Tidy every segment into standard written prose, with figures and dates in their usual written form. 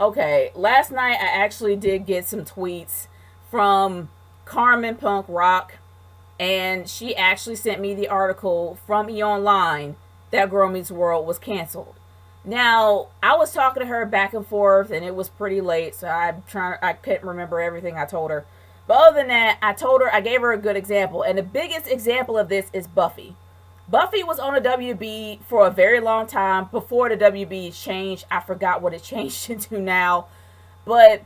Okay, last night I actually did get some tweets from Carmen Punk Rock, and she actually sent me the article from E Online that Girl Meets World was canceled. Now, I was talking to her back and forth, and it was pretty late, so I couldn't remember everything I told her. But other than that, I gave her a good example, and the biggest example of this is Buffy. Buffy was on the WB for a very long time before the WB changed. I forgot what it changed into now, but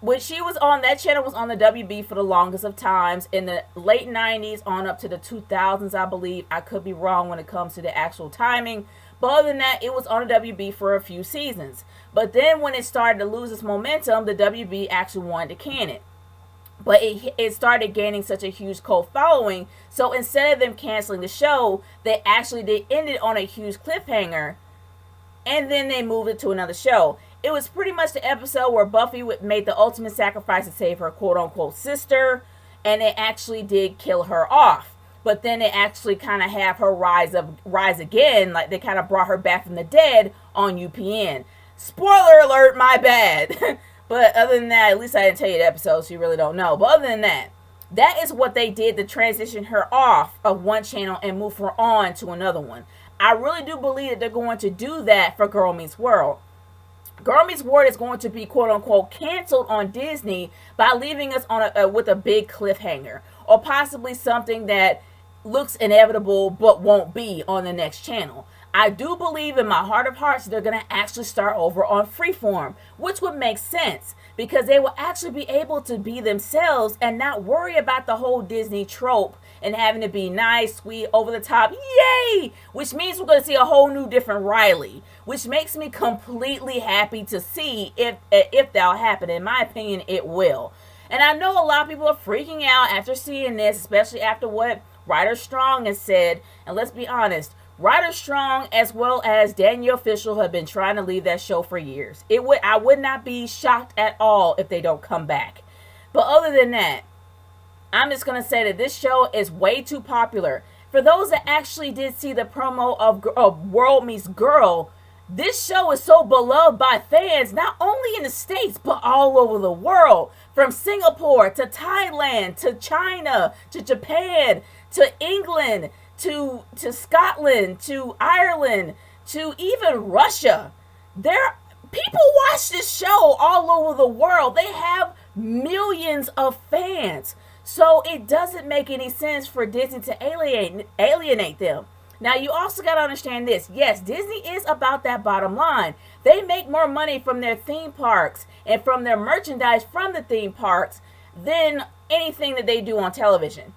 when she was on that channel, was on the WB for the longest of times in the late 90s on up to the 2000s, I believe. I could be wrong when it comes to the actual timing, but other than that, it was on the WB for a few seasons. But then when it started to lose its momentum, the WB actually wanted to can it. But it started gaining such a huge cult following, so instead of them canceling the show, they ended on a huge cliffhanger, and then they moved it to another show. It was pretty much the episode where Buffy made the ultimate sacrifice to save her quote-unquote sister, and they actually did kill her off. But then they actually kind of have her rise again, like they kind of brought her back from the dead on UPN. Spoiler alert, my bad. But other than that, at least I didn't tell you the episode, so you really don't know. But other than that, that is what they did to transition her off of one channel and move her on to another one. I really do believe that they're going to do that for Girl Meets World. Girl Meets World is going to be quote unquote canceled on Disney by leaving us on with a big cliffhanger, or possibly something that looks inevitable but won't be on the next channel. I do believe in my heart of hearts they're going to actually start over on Freeform, which would make sense because they will actually be able to be themselves and not worry about the whole Disney trope and having to be nice, sweet, over the top. Yay! Which means we're going to see a whole new different Riley, which makes me completely happy to see if that'll happen. In my opinion, it will. And I know a lot of people are freaking out after seeing this, especially after what Ryder Strong has said. And let's be honest, Ryder Strong as well as Danielle Fishel have been trying to leave that show for years. I would not be shocked at all if they don't come back. But other than that, I'm just going to say that this show is way too popular. For those that actually did see the promo of World Meets Girl, this show is so beloved by fans, not only in the States, but all over the world. From Singapore to Thailand to China to Japan to England to Scotland to Ireland to even Russia. People watch this show all over the world. They have millions of fans. So it doesn't make any sense for Disney to alienate them. Now, you also got to understand this. Yes, Disney is about that bottom line. They make more money from their theme parks and from their merchandise from the theme parks than anything that they do on television.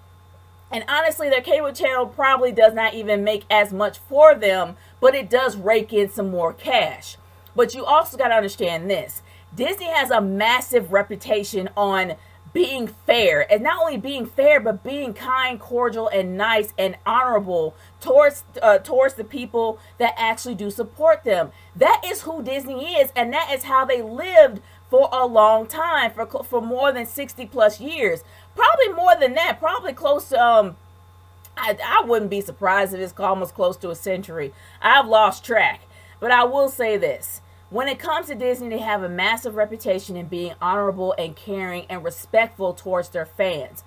And honestly, their cable channel probably does not even make as much for them, but it does rake in some more cash. But you also got to understand this. Disney has a massive reputation on being fair, and not only being fair, but being kind, cordial, and nice and honorable towards the people that actually do support them. That is who Disney is, and that is how they lived for a long time, for more than 60 plus years. Probably more than that, probably close to I wouldn't be surprised if it's almost close to a century. I've lost track. But I will say this. When it comes to Disney, they have a massive reputation in being honorable and caring and respectful towards their fans.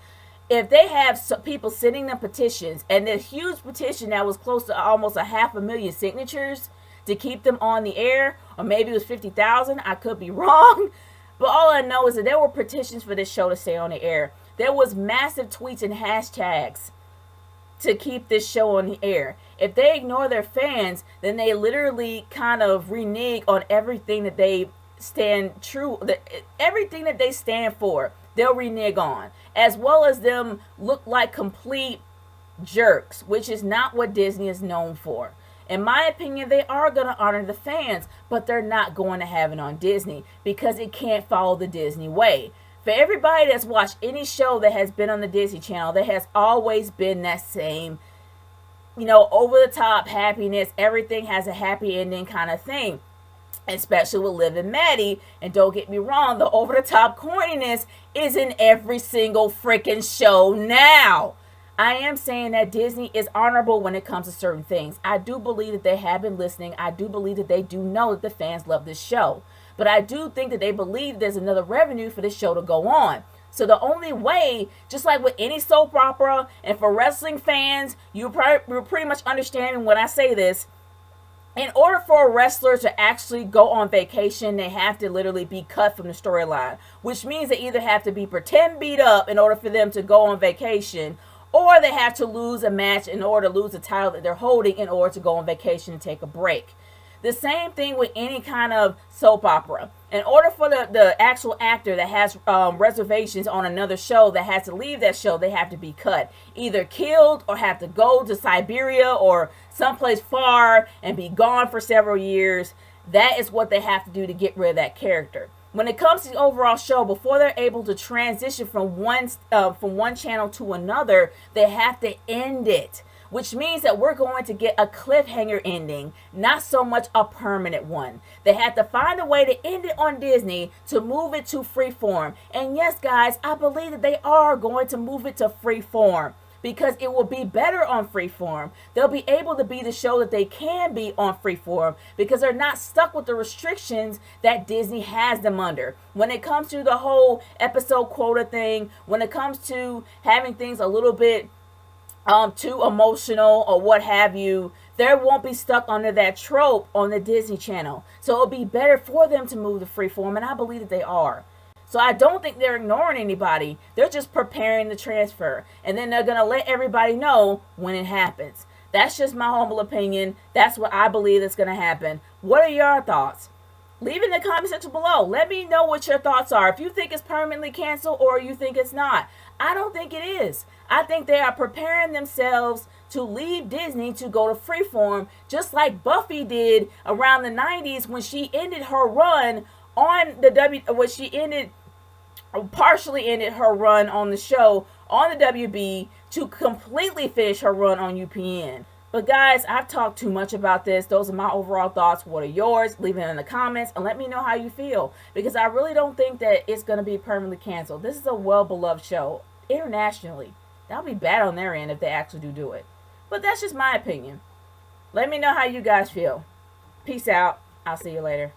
If they have people sending them petitions, and the huge petition that was close to almost 500,000 signatures to keep them on the air, or maybe it was 50,000, I could be wrong. But all I know is that there were petitions for this show to stay on the air. There was massive tweets and hashtags to keep this show on the air. If they ignore their fans, then they literally kind of renege on everything that they everything that they stand for. They'll renege on, as well as them look like complete jerks, which is not what Disney is known for. In my opinion, they are going to honor the fans, but they're not going to have it on Disney because it can't follow the Disney way. For everybody that's watched any show that has been on the Disney Channel, there has always been that same, over the top happiness. Everything has a happy ending kind of thing, especially with Liv and Maddie. And don't get me wrong, the over the top corniness is in every single freaking show now. I am saying that Disney is honorable when it comes to certain things. I do believe that they have been listening. I do believe that they do know that the fans love this show. But I do think that they believe there's another revenue for this show to go on. So the only way, just like with any soap opera, and for wrestling fans, you're pretty much understanding when I say this, in order for a wrestler to actually go on vacation, they have to literally be cut from the storyline, which means they either have to be pretend beat up in order for them to go on vacation, or they have to lose a match in order to lose the title that they're holding in order to go on vacation and take a break. The same thing with any kind of soap opera. In order for the actual actor that has reservations on another show that has to leave that show, they have to be cut. Either killed or have to go to Siberia or someplace far and be gone for several years. That is what they have to do to get rid of that character. When it comes to the overall show, before they're able to transition from one channel to another, they have to end it. Which means that we're going to get a cliffhanger ending, not so much a permanent one. They had to find a way to end it on Disney to move it to freeform. And yes, guys, I believe that they are going to move it to freeform because it will be better on freeform. They'll be able to be the show that they can be on freeform because they're not stuck with the restrictions that Disney has them under. When it comes to the whole episode quota thing, when it comes to having things a little bit too emotional or what have you, they won't be stuck under that trope on the Disney Channel. So it'll be better for them to move to freeform, and I believe that they are. So I don't think they're ignoring anybody. They're just preparing the transfer, and then they're gonna let everybody know when it happens. That's just my humble opinion. That's what I believe is gonna happen. What are your thoughts? Leave in the comment section below. Let me know what your thoughts are. If you think it's permanently canceled or you think it's not. I don't think it is. I think they are preparing themselves to leave Disney to go to freeform, just like Buffy did around the 90s when she ended her run on the partially ended her run on the show on the WB to completely finish her run on UPN. But guys, I've talked too much about this. Those are my overall thoughts. What are yours? Leave it in the comments and let me know how you feel. Because I really don't think that it's going to be permanently canceled. This is a well-beloved show internationally. That'll be bad on their end if they actually do it. But that's just my opinion. Let me know how you guys feel. Peace out. I'll see you later.